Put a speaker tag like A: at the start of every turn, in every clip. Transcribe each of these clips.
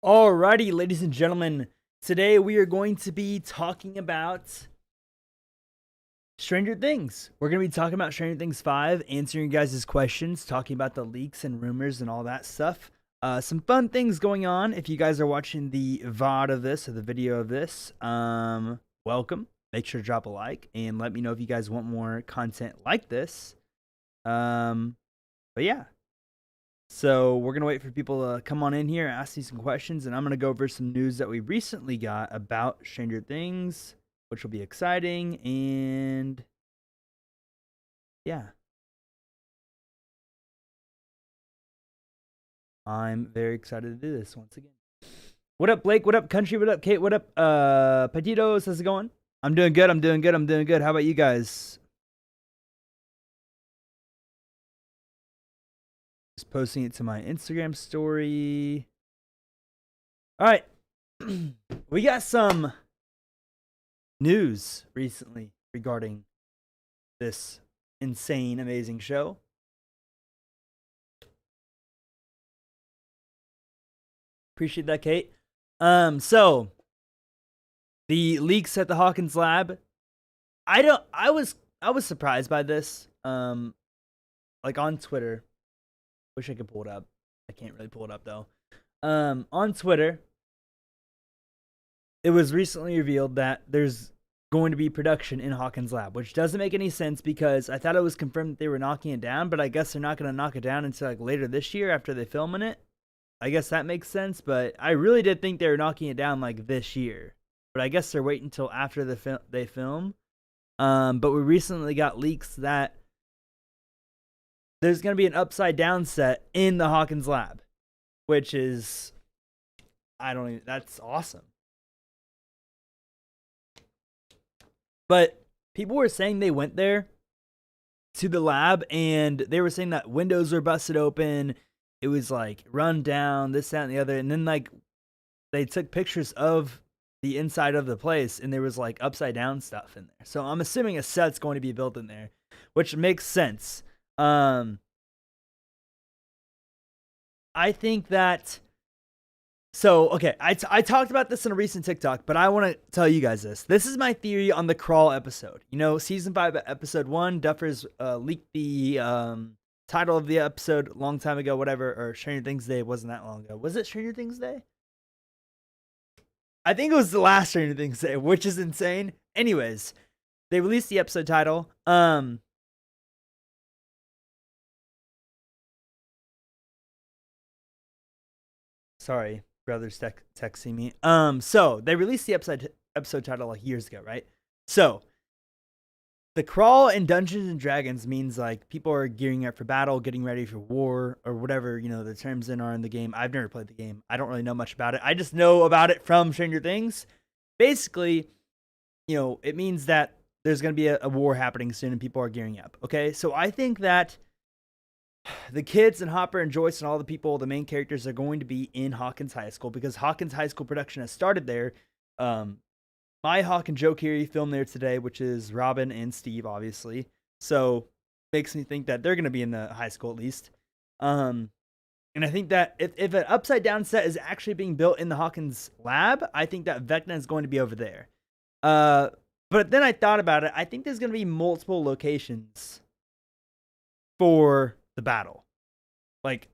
A: Alrighty, ladies and gentlemen, today we are going to be talking about Stranger Things. We're going to be talking about Stranger Things 5, answering you guys' questions, talking about the leaks and rumors and all that stuff. Some fun things going on. If you guys are watching the VOD of this or the video of this, welcome. Make sure to drop a like and let me know if you guys want more content like this. But yeah, so we're going to wait for people to come on in here, ask me some questions, and I'm going to go over some news that we recently got about Stranger Things, which will be exciting. And yeah, I'm very excited to do this once again. What up, Blake? What up, Country? What up, Kate? What up, Petitos? How's it going? I'm doing good. I'm doing good. I'm doing good. How about you guys? Just posting it to my Instagram story. All right. We got some news recently regarding this insane, amazing show. Appreciate that, Kate. So the leaks at the Hawkins lab. I was surprised by this. Like on Twitter. Wish I could pull it up. I can't really pull it up though. On Twitter, it was recently revealed that there's going to be production in Hawkins lab, which doesn't make any sense because I thought it was confirmed that they were knocking it down, but I guess they're not going to knock it down until like later this year after they filming it. I guess that makes sense, but I really did think they were knocking it down like this year. But I guess they're waiting until after they film. But we recently got leaks that there's going to be an upside down set in the Hawkins lab, which is, that's awesome. But people were saying they went there to the lab and they were saying that windows were busted open. It was like run down, this, that, and the other. And then like they took pictures of the inside of the place and there was like upside down stuff in there. So I'm assuming a set's going to be built in there, which makes sense. I think that. So, okay, I talked about this in a recent TikTok, but I want to tell you guys this. This is my theory on the Crawl episode. You know, season 5, episode 1, Duffers leaked the title of the episode a long time ago, whatever, or Stranger Things Day wasn't that long ago. Was it Stranger Things Day? I think it was the last Stranger Things Day, which is insane. Anyways, they released the episode title. Sorry, brother's texting me. So they released the episode title like years ago, right? So the Crawl in Dungeons and Dragons means like people are gearing up for battle, getting ready for war, or whatever, you know, the terms are in the game. I've never played the game. I don't really know much about it. I just know about it from Stranger Things. Basically, you know, it means that there's going to be a war happening soon and people are gearing up. Okay. So I think that the kids and Hopper and Joyce and all the people, the main characters, are going to be in Hawkins High School because Hawkins High School production has started there. My Hawk and Joe Keery filmed there today, which is Robin and Steve, obviously. So makes me think that they're going to be in the high school at least. And I think that if an upside down set is actually being built in the Hawkins lab, I think that Vecna is going to be over there. But then I thought about it. I think there's going to be multiple locations for the battle. Like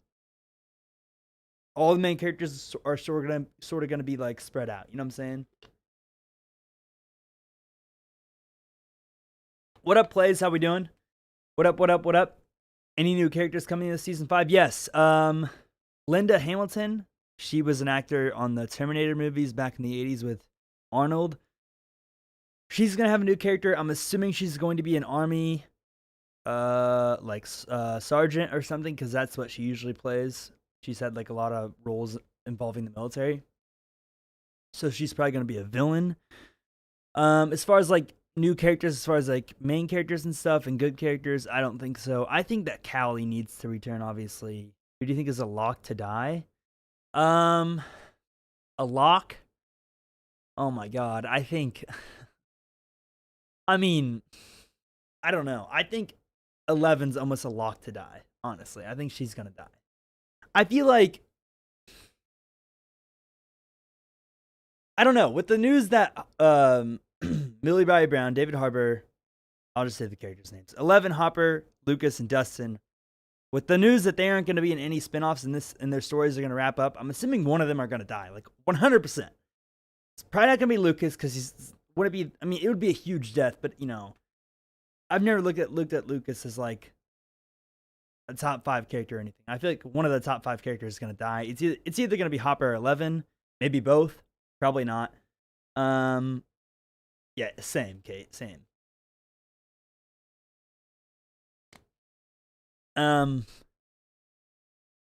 A: all the main characters are sort of gonna be like spread out. You know what I'm saying? What up, plays? How we doing? What up? What up? What up? Any new characters coming into season 5? Yes. Linda Hamilton. She was an actor on the Terminator movies back in the 80s with Arnold. She's gonna have a new character. I'm assuming she's going to be an army sergeant or something, because that's what she usually plays. She's had like a lot of roles involving the military, so she's probably going to be a villain. As far as like new characters, as far as like main characters and stuff and good characters, I don't think so. I think that Callie needs to return, obviously. Who do you think is a lock to die? A lock? Oh my god, I think I mean, I don't know. I think 11's almost a lock to die, honestly. I think she's going to die. I feel like I don't know. With the news that Millie Bobby Brown, David Harbour, I'll just say the characters' names. 11, Hopper, Lucas, and Dustin. With the news that they aren't going to be in any spinoffs and their stories are going to wrap up, I'm assuming one of them are going to die, like 100%. It's probably not going to be Lucas because would it be? I mean, it would be a huge death, but I've never looked at Lucas as like a top 5 character or anything. I feel like one of the top 5 characters is going to die. It's either going to be Hopper or 11, maybe both, probably not. Yeah, same, Kate, same. But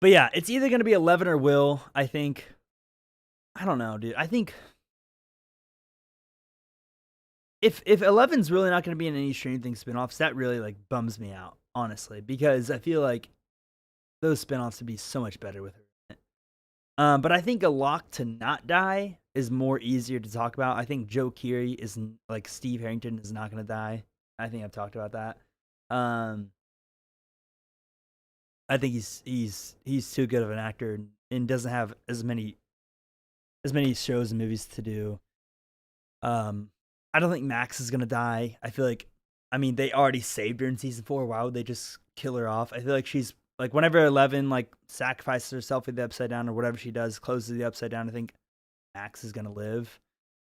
A: yeah, it's either going to be 11 or Will, I think. I don't know, dude. I think if 11's really not going to be in any Stranger Things spinoffs, that really like bums me out, honestly, because I feel like those spinoffs would be so much better with her. But I think a lock to not die is more easier to talk about. I think Joe Keery is like Steve Harrington is not going to die. I think I've talked about that. I think he's too good of an actor and doesn't have as many shows and movies to do. I don't think Max is gonna die. I feel like, I mean, they already saved her in season 4. Why would they just kill her off? I feel like she's like, whenever 11 like sacrifices herself with the Upside Down or whatever she does, closes the Upside Down, I think Max is gonna live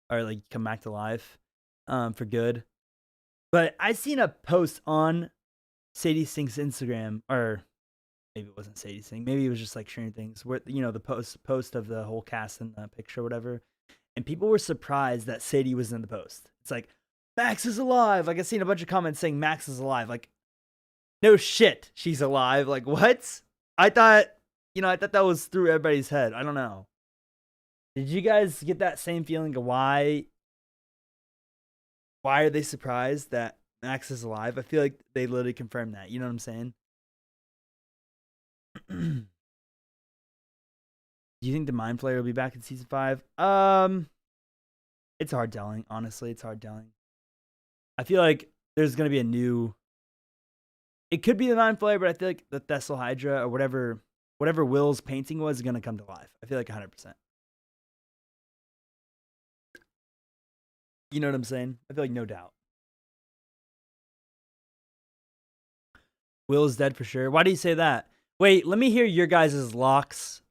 A: or like come back to life, for good. But I seen a post on Sadie Sink's Instagram, or maybe it wasn't Sadie Sink, maybe it was just like Stranger Things, where the post of the whole cast in the picture or whatever, and people were surprised that Sadie was in the post. It's like, Max is alive. Like, I've seen a bunch of comments saying Max is alive. Like, no shit, she's alive. Like, what? I thought that was through everybody's head. I don't know. Did you guys get that same feeling of why are they surprised that Max is alive? I feel like they literally confirmed that. You know what I'm saying? Do you think the Mind Flayer will be back in season 5? It's hard telling. Honestly, it's hard telling. I feel like there's gonna be a new. It could be the Mind Flayer, but I feel like the Thessal Hydra or whatever Will's painting was is gonna come to life. I feel like 100%. You know what I'm saying? I feel like no doubt. Will is dead for sure. Why do you say that? Wait, let me hear your guys' locks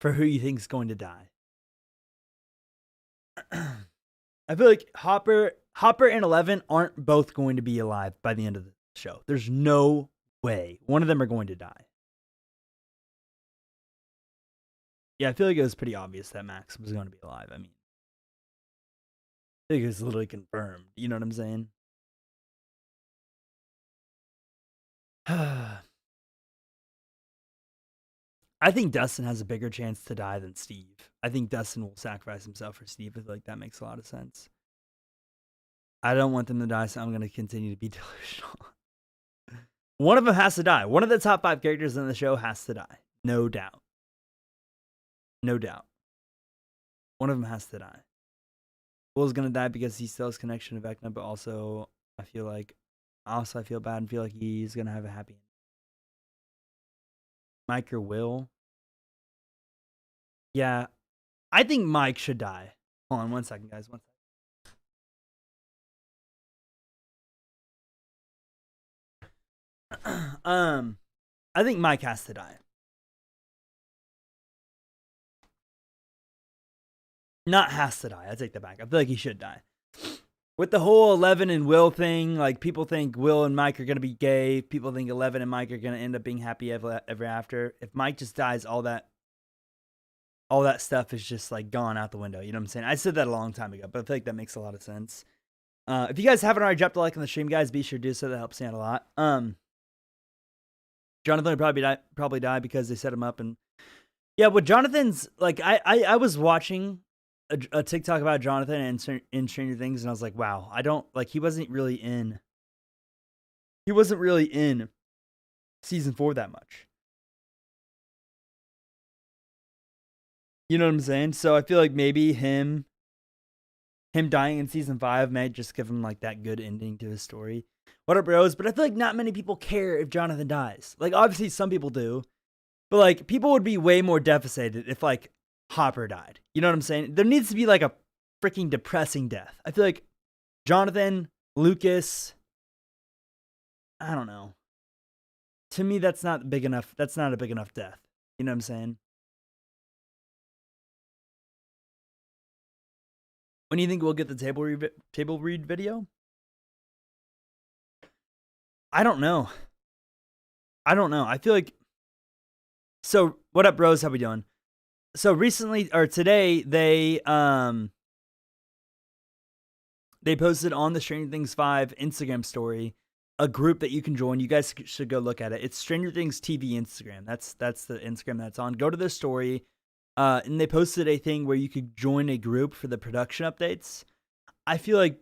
A: for who you think is going to die. I feel like Hopper and 11 aren't both going to be alive by the end of the show. There's no way. One of them are going to die. Yeah, I feel like it was pretty obvious that Max was going to be alive. I mean, I think it was literally confirmed. You know what I'm saying? I think Dustin has a bigger chance to die than Steve. I think Dustin will sacrifice himself for Steve. I feel like that makes a lot of sense. I don't want them to die, so I'm going to continue to be delusional. One of them has to die. One of the top 5 characters in the show has to die. No doubt. No doubt. One of them has to die. Will's going to die because he still has connection to Vecna, but also I feel bad and feel like he's going to have a happy ending. Mike or Will? Yeah, I think Mike should die. Hold on 1 second, guys. 1 second. I think Mike has to die. Not has to die. I take that back. I feel like he should die. With the whole 11 and Will thing, like, people think Will and Mike are going to be gay. People think 11 and Mike are going to end up being happy ever after. If Mike just dies, all that stuff is just, like, gone out the window. You know what I'm saying? I said that a long time ago, but I feel like that makes a lot of sense. If you guys haven't already dropped a like on the stream, guys, be sure to do so. That helps me out a lot. Jonathan would probably die because they set him up. And yeah, with Jonathan's, like, I was watching a TikTok about Jonathan and in Stranger Things, and I was like, wow, he wasn't really in season 4 that much. You know what I'm saying? So I feel like maybe him dying in season 5 may just give him like that good ending to his story. What up, bros? But I feel like not many people care if Jonathan dies. Like, obviously some people do, but like people would be way more devastated if like Hopper died. You know what I'm saying? There needs to be like a freaking depressing death. I feel like Jonathan, Lucas, I don't know. To me, that's not big enough. That's not a big enough death. You know what I'm saying? When do you think we'll get the table read video? I don't know. I feel like. So what up, bros? How we doing? So recently or today they posted on the Stranger Things 5 Instagram story a group that you can join. You guys should go look at it. It's Stranger Things TV Instagram. That's the Instagram that's on. Go to their story. And they posted a thing where you could join a group for the production updates. I feel like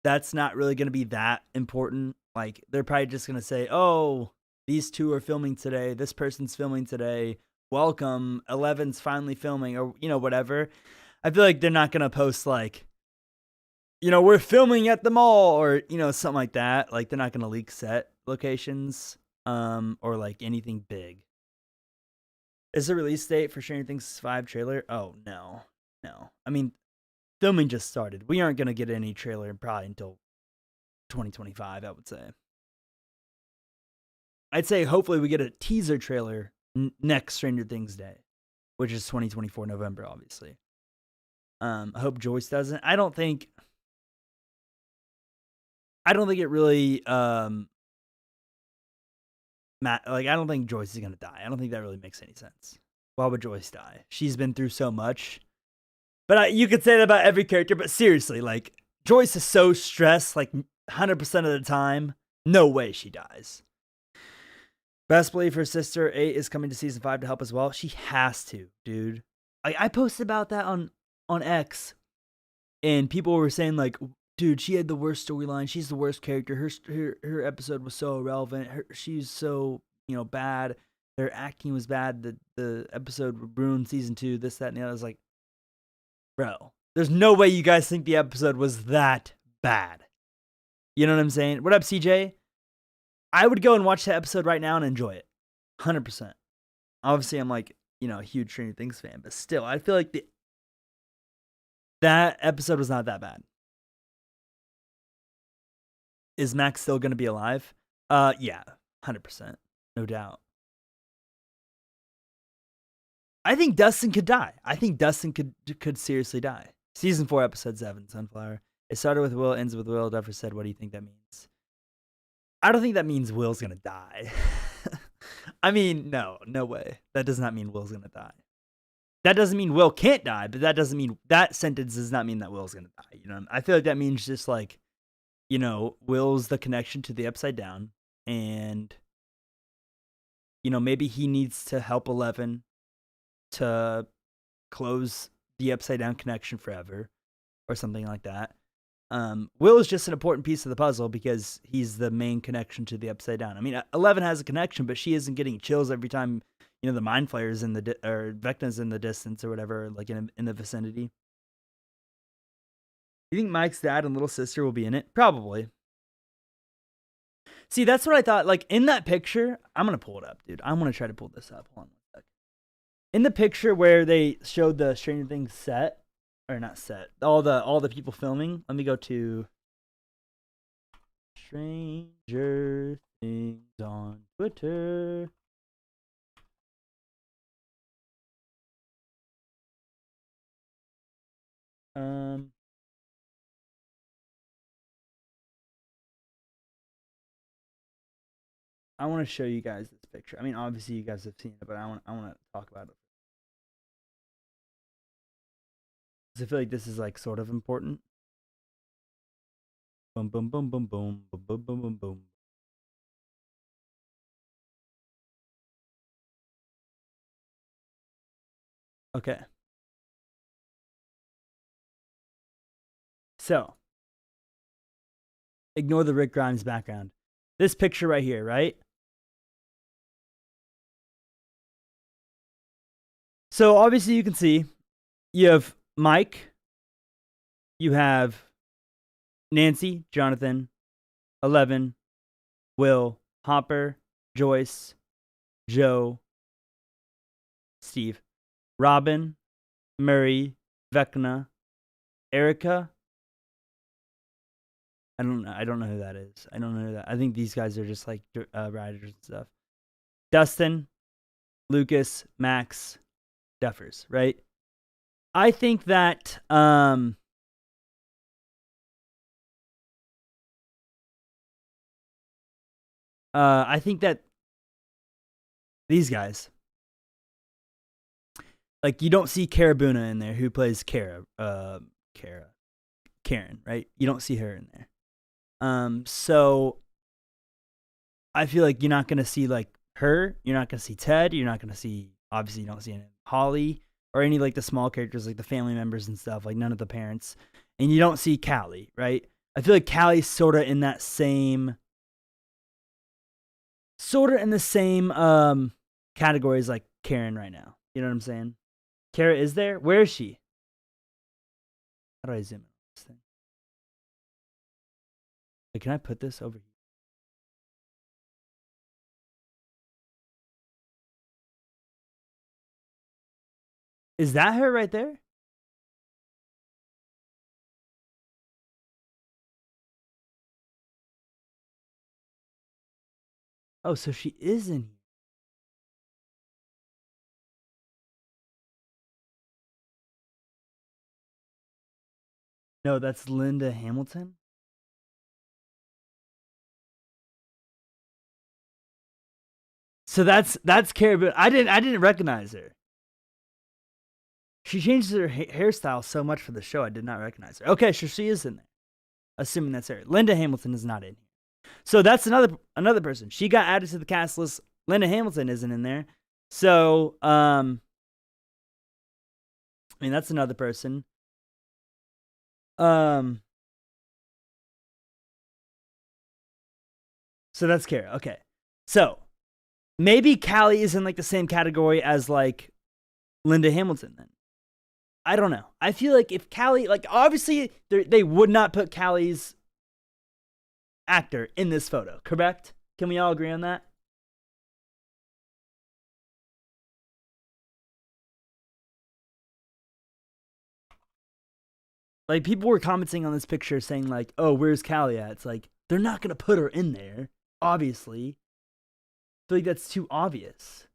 A: that's not really going to be that important. Like, they're probably just going to say, oh, these two are filming today. This person's filming today. Welcome. 11's finally filming, or, whatever. I feel like they're not going to post, like, we're filming at the mall, or, something like that. Like, they're not going to leak set locations, or, like, anything big. Is the release date for Stranger Things 5 trailer? Oh, no. I mean, filming just started. We aren't going to get any trailer probably until 2025, I would say. I'd say hopefully we get a teaser trailer next Stranger Things Day, which is 2024 November, obviously. I hope Joyce doesn't. I don't think it really I don't think Joyce is gonna die. I don't think that really makes any sense. Why would Joyce die? She's been through so much. But you could say that about every character. But seriously, like, Joyce is so stressed, like 100% of the time. No way she dies. Best believe her sister 8 is coming to season 5 to help as well. She has to, dude. I posted about that on X, and people were saying, like, dude, she had the worst storyline. She's the worst character. Her episode was so irrelevant. She's so, bad. Their acting was bad. The episode ruined season 2, this, that, and the other. I was like, bro, there's no way you guys think the episode was that bad. You know what I'm saying? What up, CJ? I would go and watch the episode right now and enjoy it. 100%. Obviously, I'm like, a huge Stranger Things fan, but still, I feel like that episode was not that bad. Is Max still going to be alive? Yeah, 100%. No doubt. I think Dustin could die. I think Dustin could seriously die. Season 4, episode 7, Sunflower. It started with Will, ends with Will. Duffer said, what do you think that means? I don't think that means Will's going to die. I mean, no way. That does not mean Will's going to die. That doesn't mean Will can't die, but that sentence does not mean that Will's going to die. I feel like that means just like, Will's the connection to the Upside Down, and, maybe he needs to help 11 to close the Upside Down connection forever, or something like that. Will is just an important piece of the puzzle because he's the main connection to the Upside Down. I mean, 11 has a connection, but she isn't getting chills every time, the Mind Flayer's or Vecna's in the distance or whatever, like in the vicinity. You think Mike's dad and little sister will be in it? Probably. See, that's what I thought. Like, in that picture, I'm going to pull it up, dude. I'm going to try to pull this up. Hold on 1 sec. In the picture where they showed the Stranger Things set, or not set, all the people filming, let me go to Stranger Things on Twitter. I want to show you guys this picture. I mean, obviously you guys have seen it, but I want to talk about it. Because I feel like this is like sort of important. Boom, boom, boom, boom, boom, boom, boom, boom, boom, boom. Okay. So, ignore the Rick Grimes background. This picture right here, right? So, obviously you can see you have Mike, you have Nancy, Jonathan, 11, Will, Hopper, Joyce, Joe, Steve, Robin, Murray, Vecna, Erica. I don't know. I don't know who that is. I don't know who that. I think these guys are just like writers and stuff. Dustin, Lucas, Max, Duffers, right? I think that I think that these guys, like, you don't see Karabuna in there, who plays Karen, right? You don't see her in there. So I feel like you're not gonna see like her. You're not gonna see Ted. You're not gonna see, obviously you don't see any Holly or any like the small characters like the family members and stuff. Like none of the parents, and you don't see Callie, right? I feel like Callie's sort of in that same, category as like Karen right now. You know what I'm saying? Kara is there. Where is she? How do I zoom in on this thing? Wait, can I put this over here? Is that her right there? Oh, so she is in here. No, that's Linda Hamilton. So that's Kara, but I didn't recognize her. She changed her hairstyle so much for the show, I did not recognize her. Okay, sure, she is in there. Assuming that's her. Linda Hamilton is not in here. So that's another person. She got added to the cast list. Linda Hamilton isn't in there. So, I mean, that's another person. So that's Kara. Okay. So maybe Callie is in like the same category as like Linda Hamilton then. I don't know. I feel like if Callie, like, obviously they would not put Callie's actor in this photo, correct? Can we all agree on that? Like, people were commenting on this picture saying like, "Oh, where's Callie at?" It's like they're not gonna put her in there, obviously. I feel like that's too obvious.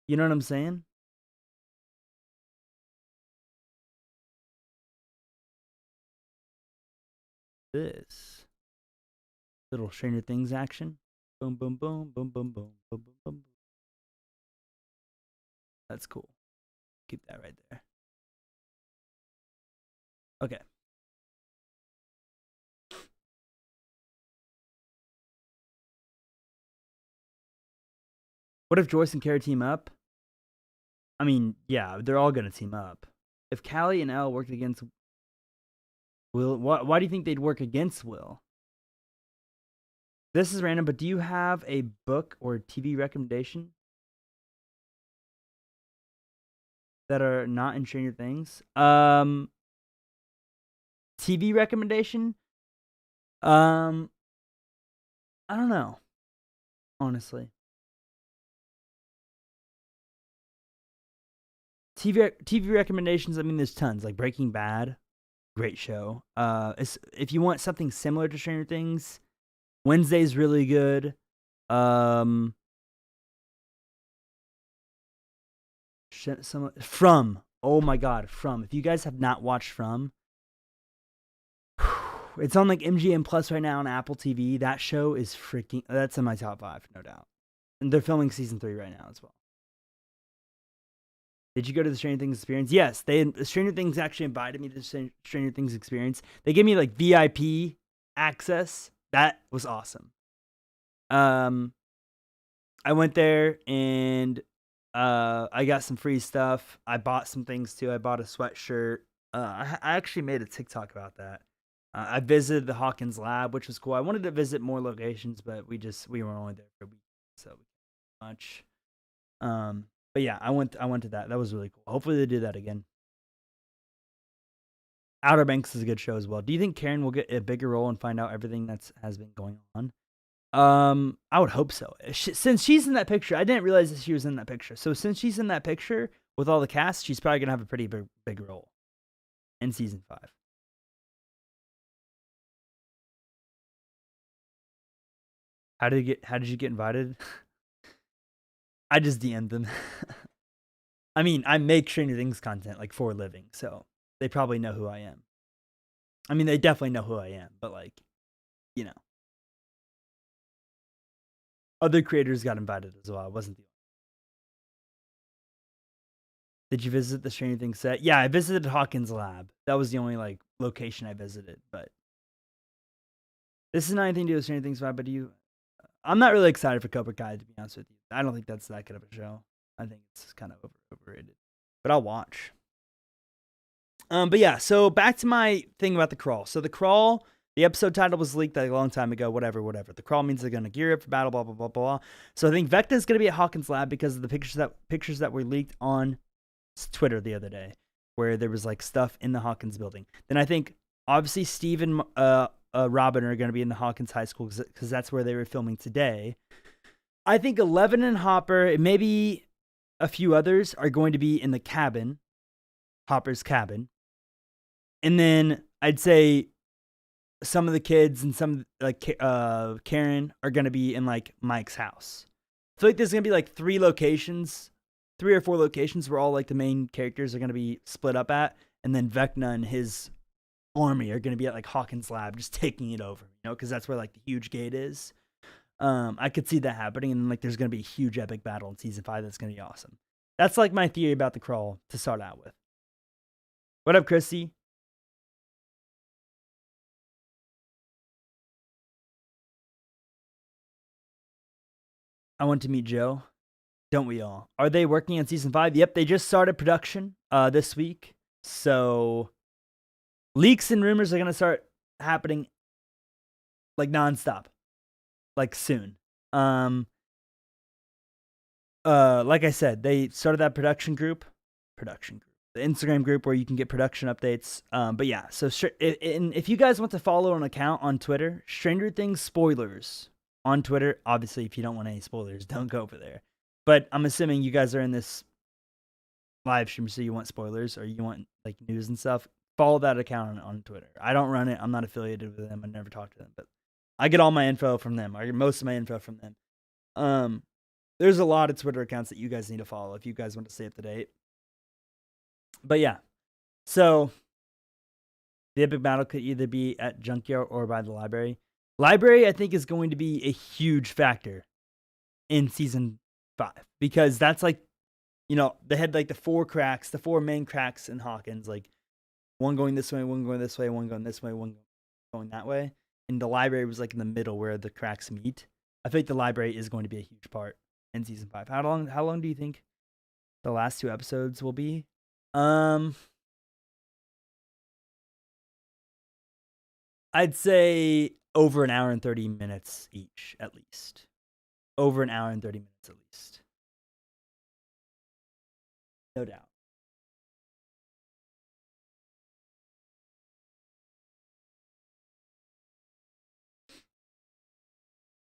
A: You know what I'm saying? This little Stranger Things action. Boom, boom, boom, boom, boom, boom, boom, boom, boom. That's cool. Keep that right there. Okay. What if Joyce and Kara team up? I mean, yeah, they're all gonna team up. If Callie and Elle worked against Will, why do you think they'd work against Will? This is random, but do you have a book or TV recommendation that are not in Stranger Things? TV recommendation? I don't know, honestly. TV recommendations. I mean, there's tons. Like Breaking Bad, great show. If you want something similar to Stranger Things, Wednesday's really good. From. Oh my god, From. If you guys have not watched From, it's on like MGM Plus right now on Apple TV. That show is freaking. That's in my top 5, no doubt. And they're filming season 3 right now as well. Did you go to the Stranger Things experience? Yes, Stranger Things actually invited me to the Stranger Things experience. They gave me like VIP access. That was awesome. I went there and I got some free stuff. I bought some things too. I bought a sweatshirt. I actually made a TikTok about that. I visited the Hawkins lab, which was cool. I wanted to visit more locations, but we were only there for a week, so much. But yeah, I went to that. That was really cool. Hopefully they do that again. Outer Banks is a good show as well. Do you think Karen will get a bigger role and find out everything has been going on? I would hope so. Since she's in that picture, I didn't realize that she was in that picture. So since she's in that picture with all the cast, she's probably gonna have a pretty big role in season 5. How did you get invited? I just DM'd them. I mean, I make Stranger Things content like for a living, so they probably know who I am. I mean, they definitely know who I am, but like, you know, other creators got invited as well. I wasn't the only. Did you visit the Stranger Things set? Yeah, I visited Hawkins Lab. That was the only like location I visited. But this is not anything to do with Stranger Things 5. But I'm not really excited for Cobra Kai, to be honest with you. I don't think that's that good of a show. I think it's kind of overrated. But I'll watch. But yeah, so back to my thing about The Crawl. So The Crawl, the episode title was leaked like a long time ago, whatever. The Crawl means they're going to gear up for battle, blah, blah, blah, blah. So I think Vecna is going to be at Hawkins Lab because of the pictures that were leaked on Twitter the other day, where there was like stuff in the Hawkins building. Then I think obviously Steve and Robin are going to be in the Hawkins High School because that's where they were filming today. I think Eleven and Hopper, and maybe a few others, are going to be in the cabin, Hopper's cabin. And then I'd say some of the kids and some like Karen are going to be in like Mike's house. I feel like there's going to be like 3 or 4 locations where all like the main characters are going to be split up at. And then Vecna and his army are going to be at like Hawkins Lab, just taking it over, you know, because that's where like the huge gate is. I could see that happening. And like there's going to be a huge epic battle in season 5 that's going to be awesome. That's like my theory about The Crawl to start out with. What up, Christy? I want to meet Joe. Don't we all? Are they working on season 5? Yep, they just started production this week. So leaks and rumors are going to start happening like nonstop, like soon. Like I said, they started that production group, the Instagram group where you can get production updates. But yeah, so if you guys want to follow an account on Twitter, Stranger Things Spoilers on Twitter. Obviously, if you don't want any spoilers, don't go over there. But I'm assuming you guys are in this live stream, so you want spoilers or you want like news and stuff. Follow that account on Twitter. I don't run it. I'm not affiliated with them. I never talk to them, but I get all my info from them. I get most of my info from them. There's a lot of Twitter accounts that you guys need to follow if you guys want to stay up to date. But yeah, so the epic battle could either be at Junkyard or by the library. Library, I think, is going to be a huge factor in season 5 because that's like, you know, they had like the 4 main cracks in Hawkins, like one going this way, one going this way, one going this way, one going that way. And the library was like in the middle where the cracks meet. I think the library is going to be a huge part in season 5. How long do you think the last 2 episodes will be? I'd say over an hour and 30 minutes each, at least. Over an hour and 30 minutes at least. No doubt.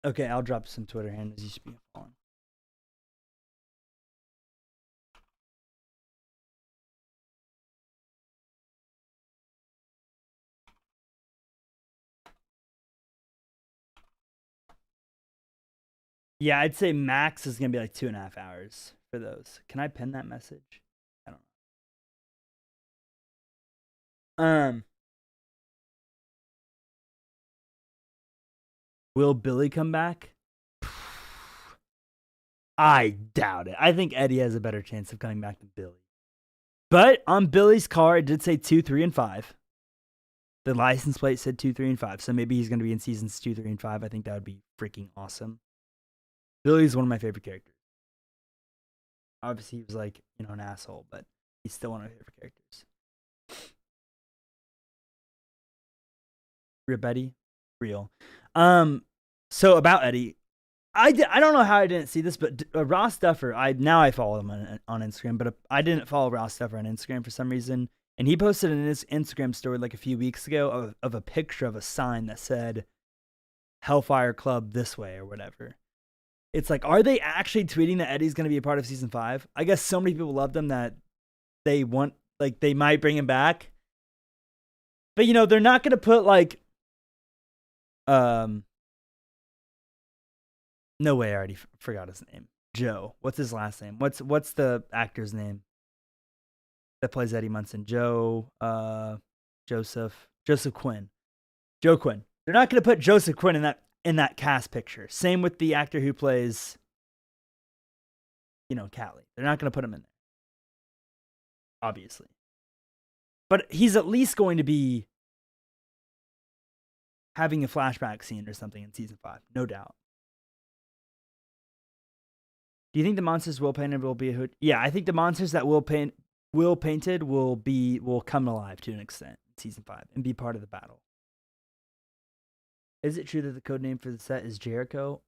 A: Okay, I'll drop some Twitter handles you should be following. Yeah, I'd say max is gonna be like 2.5 hours for those. Can I pin that message? I don't know. Will Billy come back? I doubt it. I think Eddie has a better chance of coming back than Billy. But on Billy's car, it did say 2, 3, and 5. The license plate said 2, 3, and 5. So maybe he's going to be in seasons 2, 3, and 5. I think that would be freaking awesome. Billy's one of my favorite characters. Obviously, he was like, you know, an asshole, but he's still one of my favorite characters. Rip Eddie? Real. So about Eddie, I don't know how I didn't see this, but Ross Duffer, I follow him on Instagram, but I didn't follow Ross Duffer on Instagram for some reason. And he posted in his Instagram story like a few weeks ago of a picture of a sign that said, Hellfire Club this way or whatever. It's like, are they actually tweeting that Eddie's going to be a part of season 5? I guess so many people love them that they want, like, they might bring him back. But, you know, they're not going to put, like, no way, I already forgot his name. Joe. What's his last name? What's the actor's name that plays Eddie Munson? Joseph Quinn. Joe Quinn. They're not going to put Joseph Quinn in that cast picture. Same with the actor who plays, you know, Callie. They're not going to put him in there. Obviously. But he's at least going to be having a flashback scene or something in season 5, no doubt. Do you think the monsters Will painted will be a hood? Yeah, I think the monsters that Will painted will come alive to an extent in season 5 and be part of the battle. Is it true that the code name for the set is Jericho?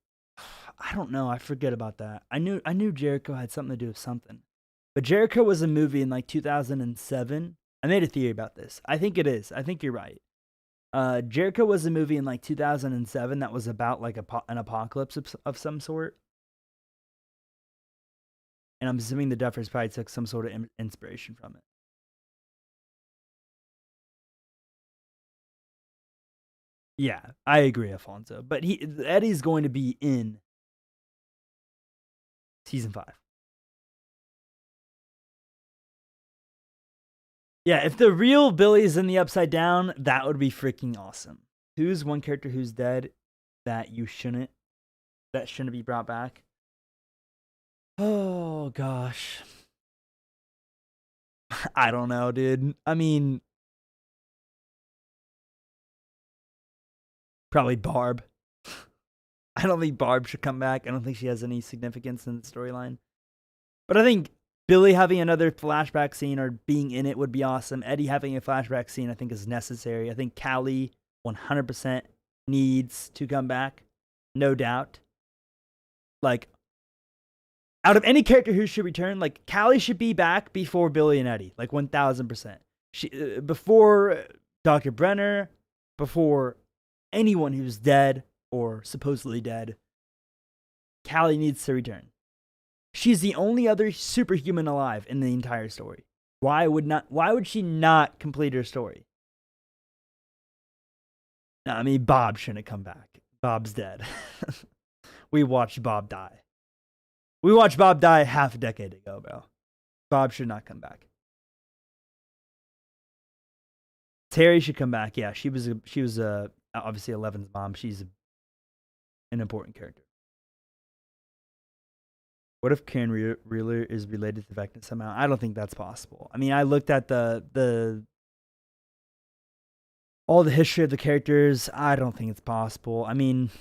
A: I don't know. I forget about that. I knew Jericho had something to do with something. But Jericho was a movie in like 2007. I made a theory about this. I think it is. I think you're right. Jericho was a movie in like 2007 that was about like an apocalypse of some sort. And I'm assuming the Duffers probably took some sort of inspiration from it. Yeah, I agree, Alfonso. But Eddie's going to be in season 5. Yeah, if the real Billy's in the Upside Down, that would be freaking awesome. Who's one character who's dead that shouldn't be brought back? Oh gosh. I don't know, dude. I mean, probably Barb. I don't think Barb should come back. I don't think she has any significance in the storyline. But I think Billy having another flashback scene or being in it would be awesome. Eddie having a flashback scene I think is necessary. I think Callie 100% needs to come back. No doubt. Like, out of any character who should return, like, Callie should be back before Billy and Eddie. Like, 1,000%. Before Dr. Brenner, before anyone who's dead or supposedly dead, Callie needs to return. She's the only other superhuman alive in the entire story. Why would she not complete her story? No, I mean, Bob shouldn't come back. Bob's dead. We watched Bob die. We watched Bob die half a decade ago, bro. Bob should not come back. Terry should come back. Yeah, she was obviously Eleven's mom. She's an important character. What if Karen Wheeler is related to Vecna somehow? I don't think that's possible. I mean, I looked at all the history of the characters. I don't think it's possible. I mean,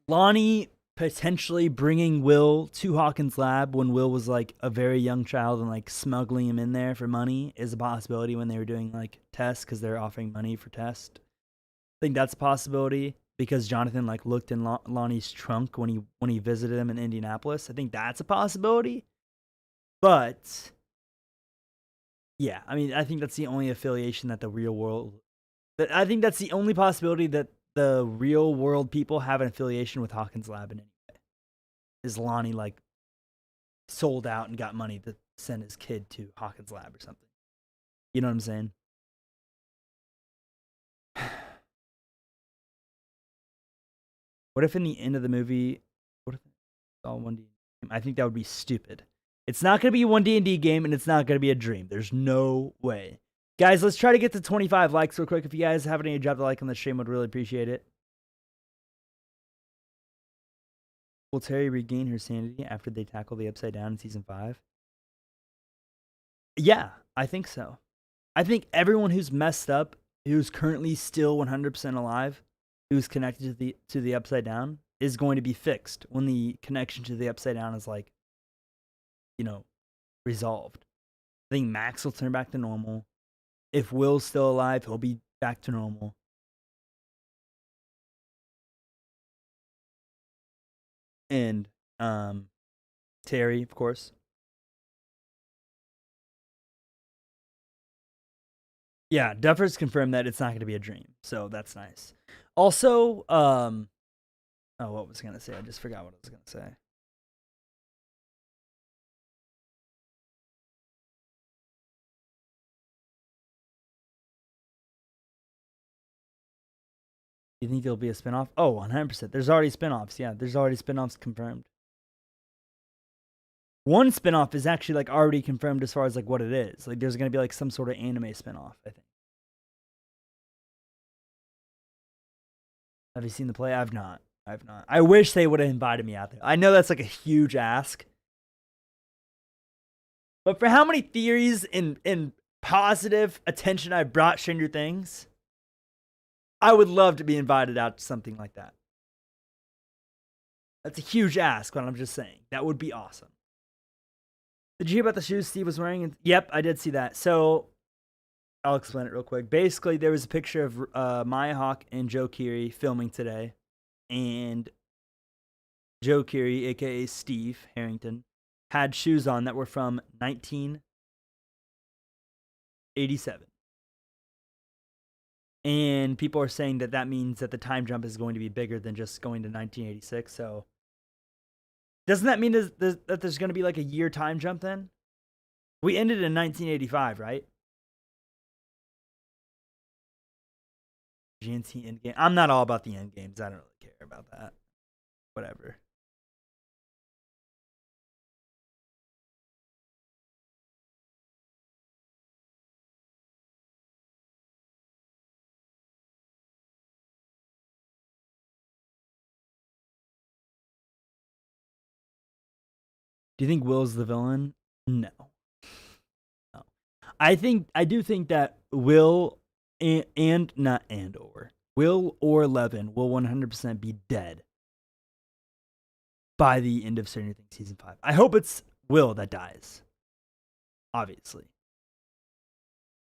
A: Lonnie potentially bringing Will to Hawkins' lab when Will was like a very young child and like smuggling him in there for money is a possibility when they were doing like tests because they're offering money for tests. I think that's a possibility because Jonathan like looked in Lonnie's trunk when he visited him in Indianapolis. I think that's a possibility. But yeah, I mean, I think that's the only affiliation that the real world. I think that's the only possibility that the real world people have an affiliation with Hawkins Lab in any way. Is Lonnie like sold out and got money to send his kid to Hawkins Lab or something? You know what I'm saying? What if in the end of the movie, what if it's all 1D? I think that would be stupid. It's not going to be a 1D&D game, and it's not going to be a dream. There's no way. Guys, let's try to get to 25 likes real quick. If you guys have any, drop the like on the stream. Would really appreciate it. Will Terry regain her sanity after they tackle the Upside Down in season 5? Yeah, I think so. I think everyone who's messed up, who's currently still 100% alive, who's connected to the Upside Down, is going to be fixed when the connection to the Upside Down is like, you know, resolved. I think Max will turn back to normal. If Will's still alive, he'll be back to normal. And Terry, of course. Yeah, Duffers confirmed that it's not going to be a dream, so that's nice. Also, oh, what was I gonna say? I just forgot what I was gonna say. You think there'll be a spinoff? Oh, 100%. There's already spinoffs. Yeah, there's already spinoffs confirmed. One spinoff is actually like already confirmed as far as like what it is. Like there's gonna be like some sort of anime spinoff, I think. Have you seen the play? I've not. I wish they would have invited me out there. I know that's like a huge ask. But for how many theories and positive attention I brought Stranger Things, I would love to be invited out to something like that. That's a huge ask, but I'm just saying. That would be awesome. Did you hear about the shoes Steve was wearing? Yep, I did see that. So I'll explain it real quick. Basically, there was a picture of Maya Hawke and Joe Keery filming today. And Joe Keery, a.k.a. Steve Harrington, had shoes on that were from 1987. And people are saying that that means that the time jump is going to be bigger than just going to 1986. So doesn't that mean that there's going to be like a year time jump then? We ended in 1985, right? GNC Endgame. I'm not all about the end games. I don't really care about that. Whatever. Do you think Will's the villain? No. No. I do think that Will and not and or Will or Levin will 100% be dead by the end of Stranger Things season 5. I hope it's Will that dies. Obviously.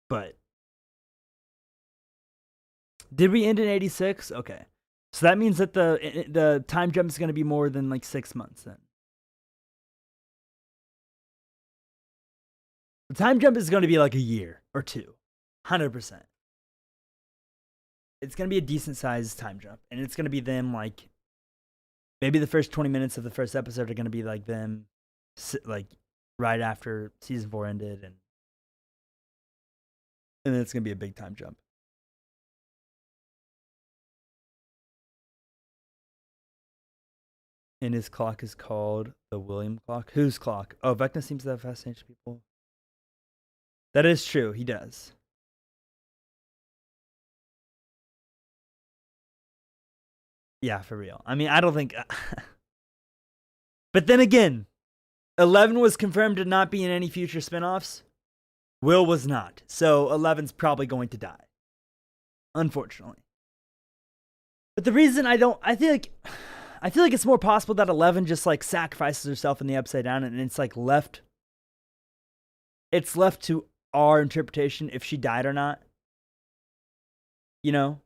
A: But did we end in 86? Okay. So that means that the time jump is going to be more than like 6 months then. The time jump is going to be like a year or two. 100%. It's going to be a decent sized time jump. And it's going to be them like maybe the first 20 minutes of the first episode are going to be like them like right after season 4 ended and then it's going to be a big time jump. And his clock is called the William clock. Whose clock? Oh, Vecna seems to have fascinated people. That is true. He does. Yeah, for real. I mean, I don't think. But then again, 11 was confirmed to not be in any future spinoffs. Will was not. So 11's probably going to die. Unfortunately. But the reason I feel like it's more possible that 11 just like sacrifices herself in the Upside Down and it's like left to our interpretation if she died or not. You know?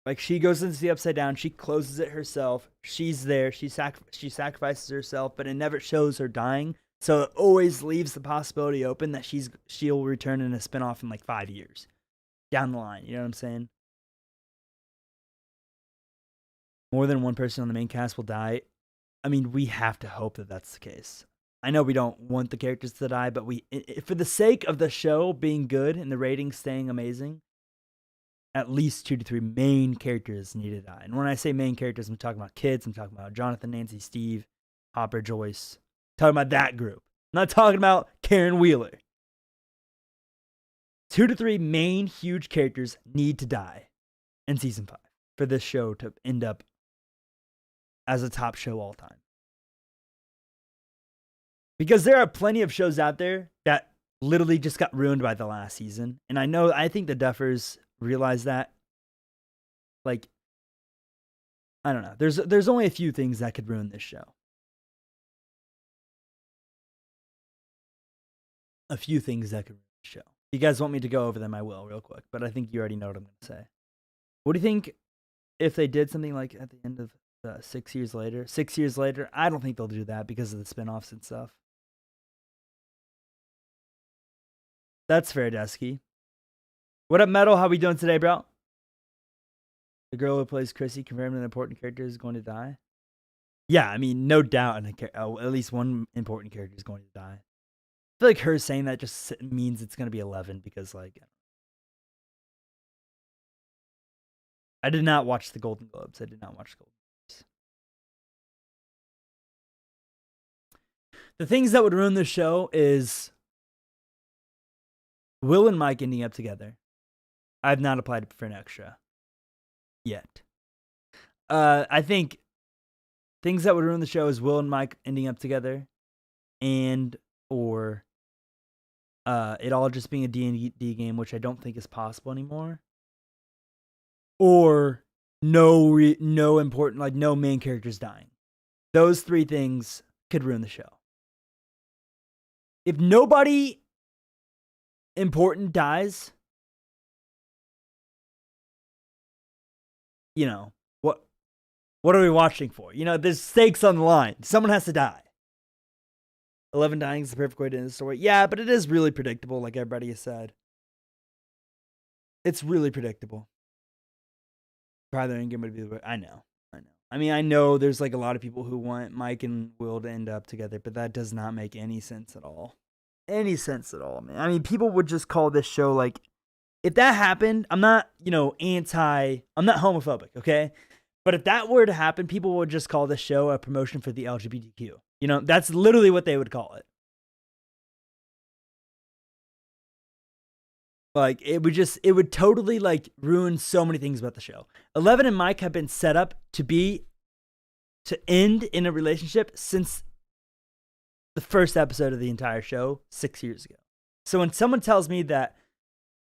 A: Like she goes into the Upside Down, she closes it herself. She's there, she sacrifices herself, but it never shows her dying. So it always leaves the possibility open that she'll return in a spinoff in like 5 years down the line. You know what I'm saying? More than one person on the main cast will die. I mean, we have to hope that that's the case. I know we don't want the characters to die, but for the sake of the show being good and the ratings staying amazing, at least 2 to 3 main characters need to die. And when I say main characters, I'm talking about kids. I'm talking about Jonathan, Nancy, Steve, Hopper, Joyce. I'm talking about that group. I'm not talking about Karen Wheeler. 2 to 3 main huge characters need to die in season 5 for this show to end up as a top show all time. Because there are plenty of shows out there that literally just got ruined by the last season. And I think the Duffers realize that. Like, I don't know. There's only a few things that could ruin this show. A few things that could ruin the show. If you guys want me to go over them, I will real quick. But I think you already know what I'm going to say. What do you think if they did something like at the end of 6 years later? 6 years later, I don't think they'll do that because of the spinoffs and stuff. That's fair, Dusky. What up, Metal? How we doing today, bro? The girl who plays Chrissy confirmed an important character is going to die. Yeah, I mean, no doubt, at least one important character is going to die. I feel like her saying that just means it's going to be 11 because, like, I did not watch the Golden Globes. The things that would ruin the show is Will and Mike ending up together. I have not applied for an extra yet. I think things that would ruin the show is Will and Mike ending up together, and or it all just being a D&D game, which I don't think is possible anymore. Or no important, like no main characters dying. Those three things could ruin the show. If nobody important dies, you know, what are we watching for? You know, there's stakes on the line. Someone has to die. 11 dying is the perfect way to end the story. Yeah, but it is really predictable, like everybody has said. It's really predictable. Probably the endgame would be the. I know. I mean, I know there's like a lot of people who want Mike and Will to end up together, but that does not make any sense at all. Man. I mean, people would just call this show like, if that happened, I'm not, I'm not homophobic, okay? But if that were to happen, people would just call this show a promotion for the LGBTQ. You know, that's literally what they would call it. Like, it would totally, like, ruin so many things about the show. 11 and Mike have been set up to end in a relationship since the first episode of the entire show 6 years ago. So when someone tells me that,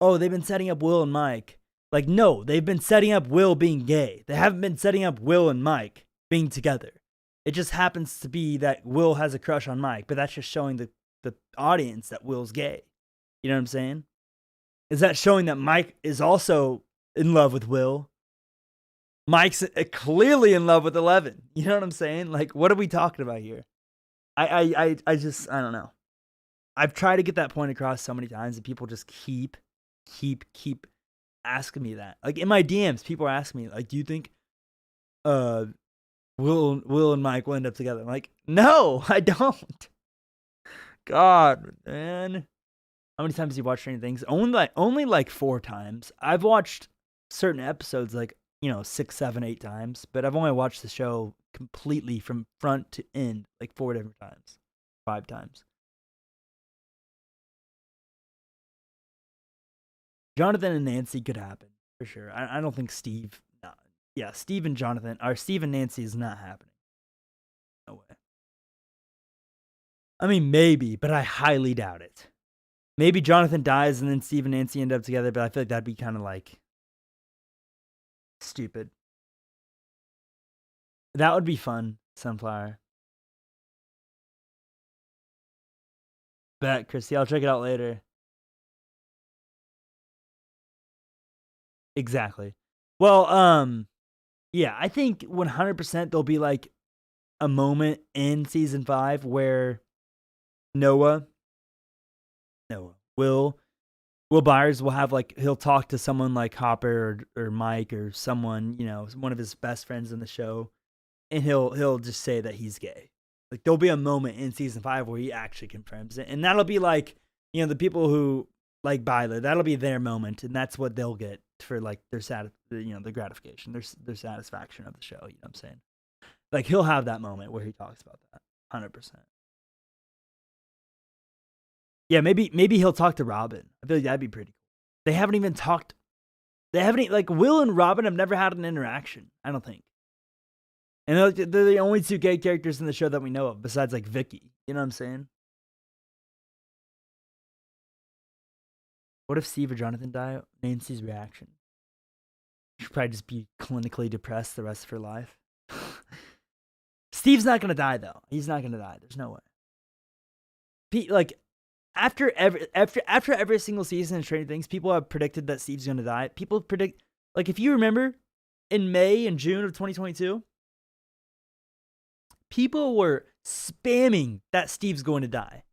A: oh, they've been setting up Will and Mike, like, no, they've been setting up Will being gay. They haven't been setting up Will and Mike being together. It just happens to be that Will has a crush on Mike, but that's just showing the audience that Will's gay. You know what I'm saying? Is that showing that Mike is also in love with Will? Mike's clearly in love with 11. You know what I'm saying? Like, what are we talking about here? I don't know. I've tried to get that point across so many times, and people just keep asking me that. Like, in my DMs, people are asking me, like, do you think Will and Mike will end up together? I'm like, no, I don't. God, man. How many times have you watched Stranger Things? Only like 4 times. I've watched certain episodes like, 6, 7, 8 times, but I've only watched the show completely from front to end like 4 different times. 5 times. Jonathan and Nancy could happen for sure. I don't think Steve. No. Yeah, Steve and Nancy is not happening. No way. I mean, maybe, but I highly doubt it. Maybe Jonathan dies and then Steve and Nancy end up together, but I feel like that'd be kind of like stupid. That would be fun, Sunflower. Bet, Christy. I'll check it out later. Exactly. Well, yeah, I think 100% there'll be like a moment in season 5 where Will Byers will have like, he'll talk to someone like Hopper or Mike or someone, one of his best friends in the show, and he'll just say that he's gay. Like, there'll be a moment in season 5 where he actually confirms it, and that'll be like, the people who like Byler, that'll be their moment, and that's what they'll get for like their the gratification, their satisfaction of the show. You know what I'm saying? Like, he'll have that moment where he talks about that 100%. Yeah, maybe he'll talk to Robin. I feel like that'd be pretty cool. They haven't even talked. Like, Will and Robin have never had an interaction, I don't think. And they're the only 2 gay characters in the show that we know of, besides like Vicky. You know what I'm saying? What if Steve or Jonathan die? Nancy's reaction. She'll probably just be clinically depressed the rest of her life. Steve's not gonna die though. He's not gonna die. There's no way. Like, after every single season of Stranger Things, people have predicted that Steve's gonna die. People predict, like, if you remember, in May and June of 2022, people were spamming that Steve's going to die.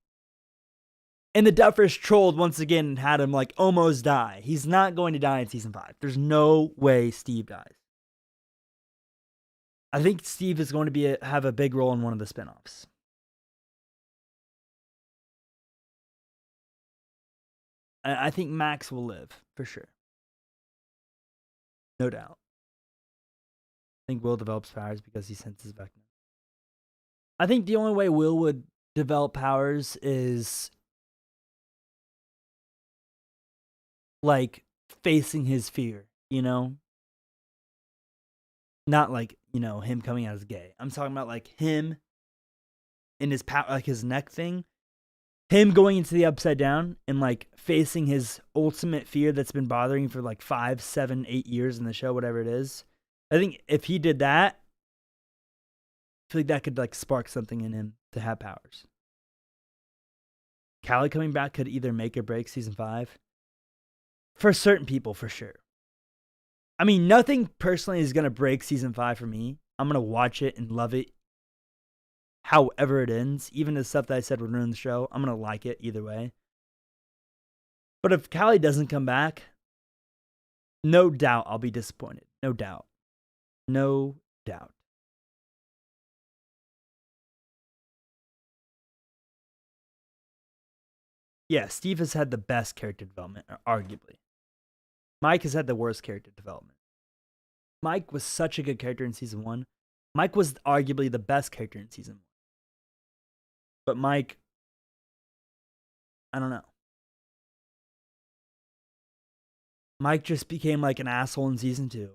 A: And the Duffers trolled once again and had him like almost die. He's not going to die in season 5. There's no way Steve dies. I think Steve is going to have a big role in one of the spinoffs. I think Max will live for sure, no doubt. I think Will develops powers because he senses Vecna. I think the only way Will would develop powers is like facing his fear, you know? Not like, you know, him coming out as gay. I'm talking about like him in his like his neck thing. Him going into the Upside Down and like facing his ultimate fear that's been bothering him for like 5, 7, 8 years in the show, whatever it is. I think if he did that, I feel like that could like spark something in him to have powers. Callie coming back could either make or break season 5. For certain people, for sure. I mean, nothing personally is going to break season 5 for me. I'm going to watch it and love it however it ends. Even the stuff that I said would ruin the show, I'm going to like it either way. But if Callie doesn't come back, no doubt I'll be disappointed. No doubt. No doubt. Yeah, Steve has had the best character development, arguably. Mike has had the worst character development. Mike was such a good character in season 1. Mike was arguably the best character in season 1. But Mike, I don't know. Mike just became like an asshole in season 2.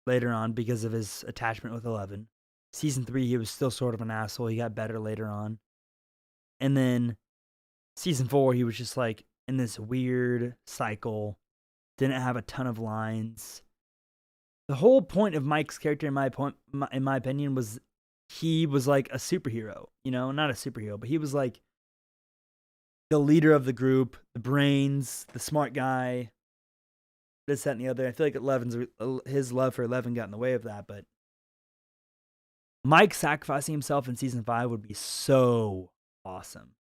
A: Later on, because of his attachment with Eleven. Season 3, he was still sort of an asshole. He got better later on. And then season 4, he was just like in this weird cycle. Didn't have a ton of lines. The whole point of Mike's character, in my opinion, was he was like a superhero. You know, not a superhero, but he was like the leader of the group, the brains, the smart guy, this, that, and the other. I feel like his love for Eleven got in the way of that, but Mike sacrificing himself in season 5 would be so awesome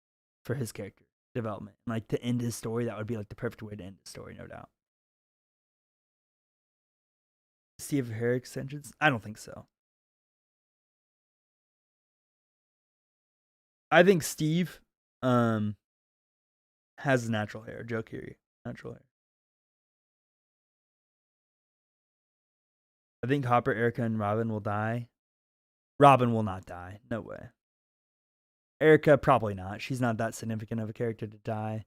A: for his character development. And like to end his story, that would be like the perfect way to end his story, no doubt. Steve hair extensions? I don't think so. I think Steve has natural hair. Joe Keery, natural hair. I think Hopper, Erica, and Robin will die. Robin will not die. No way. Erica, probably not. She's not that significant of a character to die.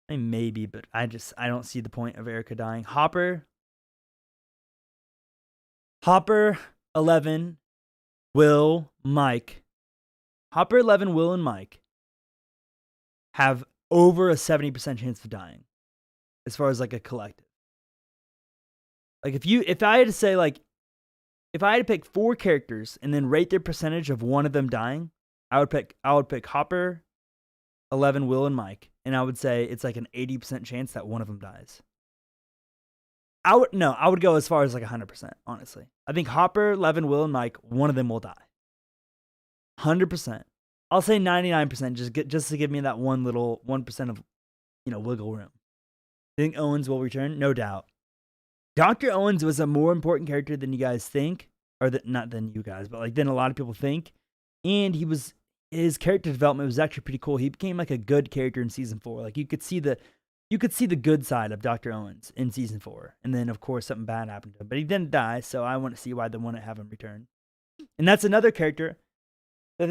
A: I mean, maybe, but I don't see the point of Erica dying. Hopper, 11, Will, Mike. Hopper, 11, Will, and Mike have over a 70% chance of dying as far as like a collective. Like if I had to say like, if I had to pick 4 characters and then rate their percentage of one of them dying, I would pick Hopper, 11, Will, and Mike, and I would say it's like an 80% chance that one of them dies. I would go as far as like 100%, honestly. I think Hopper, 11, Will, and Mike, one of them will die. 100%. I'll say 99% just to give me that 1% of, wiggle room. I think Owens will return? No doubt. Dr. Owens was a more important character than you guys think, or not than you guys, but like than a lot of people think. And his character development was actually pretty cool. He became like a good character in season 4. Like you could see the good side of Dr. Owens in season 4. And then of course something bad happened to him, but he didn't die. So I want to see why they want to have him return. And that's another character that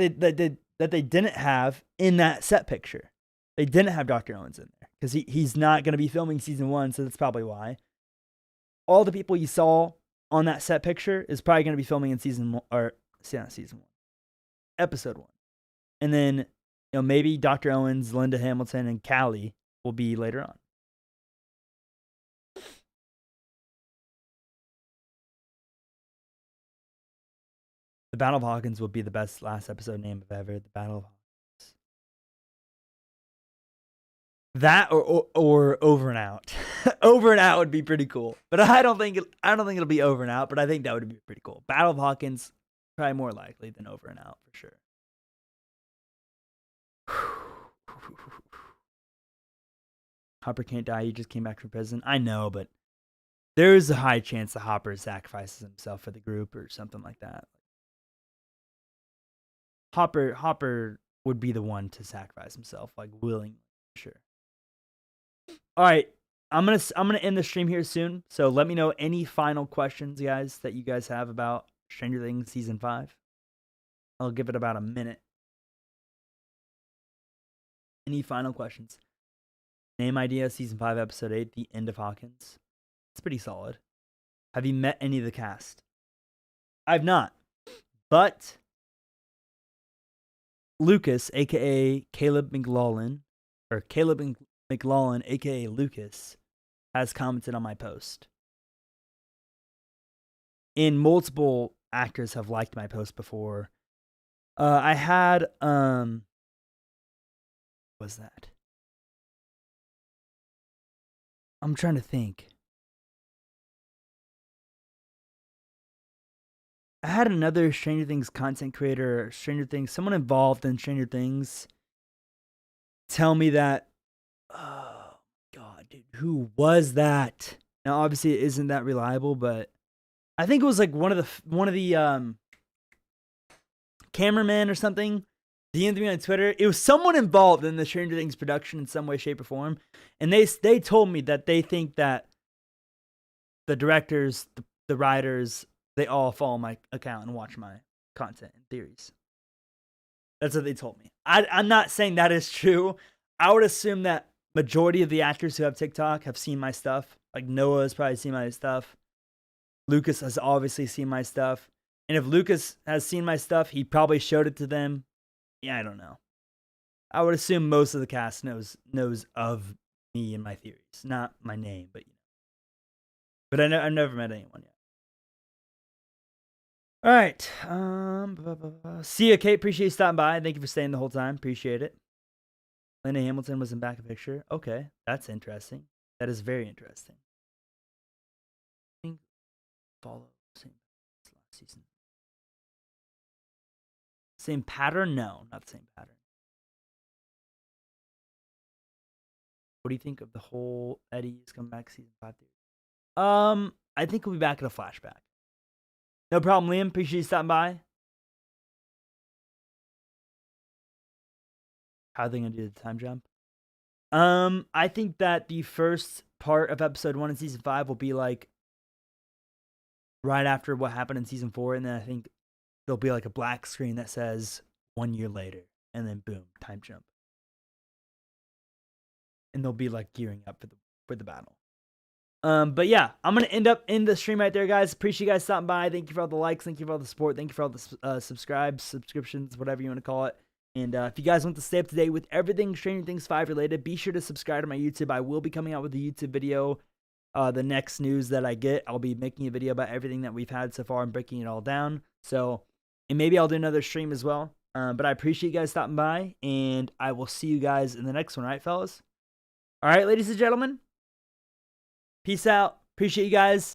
A: they didn't have in that set picture. They didn't have Dr. Owens in there because he's not going to be filming season 1. So that's probably why. All the people you saw on that set picture is probably going to be filming in season 1, episode 1. And then, maybe Dr. Owens, Linda Hamilton, and Callie will be later on. The Battle of Hawkins will be the best last episode name of ever. The Battle of Hawkins. That or Over and Out. Over and Out would be pretty cool, but I don't think it'll be Over and Out. But I think that would be pretty cool. Battle of Hawkins, probably more likely than Over and Out for sure. Hopper can't die. He just came back from prison. I know, but there's a high chance that Hopper sacrifices himself for the group or something like that. Hopper would be the one to sacrifice himself, like willingly, sure. All right, I'm gonna end the stream here soon. So let me know any final questions, guys, that you guys have about Stranger Things season 5. I'll give it about a minute. Any final questions? Name idea, season 5, episode 8, The End of Hawkins. It's pretty solid. Have you met any of the cast? I've not, but Lucas, aka Caleb McLaughlin, aka Lucas, has commented on my post. And multiple actors have liked my post before. I had what was that? I'm trying to think. I had another Stranger Things content creator, someone involved in Stranger Things, tell me that, oh God, dude, who was that? Now, obviously, it isn't that reliable, but I think it was like one of the cameramen or something. DM'd me on Twitter. It was someone involved in the Stranger Things production in some way, shape, or form, and they told me that they think that the directors, the writers, they all follow my account and watch my content and theories. That's what they told me. I'm not saying that is true. I would assume that majority of the actors who have TikTok have seen my stuff. Like Noah has probably seen my stuff. Lucas has obviously seen my stuff. And if Lucas has seen my stuff, he probably showed it to them. Yeah, I don't know. I would assume most of the cast knows of me and my theories. Not my name, but But I've never met anyone yet. All right. See ya, Kate. Appreciate you stopping by. Thank you for staying the whole time. Appreciate it. Linda Hamilton was in back of picture. Okay, that's interesting. That is very interesting. I think follow same last season. Same pattern? No, not the same pattern. What do you think of the whole Eddie's coming back season 5 theory? I think we'll be back in a flashback. No problem, Liam. Appreciate you stopping by. How are they gonna do the time jump? I think that the first part of episode 1 in season 5 will be like right after what happened in season 4, and then I think there'll be like a black screen that says 1 year later, and then boom, time jump. And they'll be like gearing up for the battle. But yeah, I'm gonna end the stream right there, guys. Appreciate you guys stopping by. Thank you for all the likes. Thank you for all the support. Thank you for all the subscriptions, whatever you want to call it. And if you guys want to stay up to date with everything Stranger Things 5 related, be sure to subscribe to my YouTube. I will be coming out with a YouTube video. The next news that I get, I'll be making a video about everything that we've had so far and breaking it all down. So, and maybe I'll do another stream as well. But I appreciate you guys stopping by, and I will see you guys in the next one, right, fellas? All right, ladies and gentlemen. Peace out. Appreciate you guys.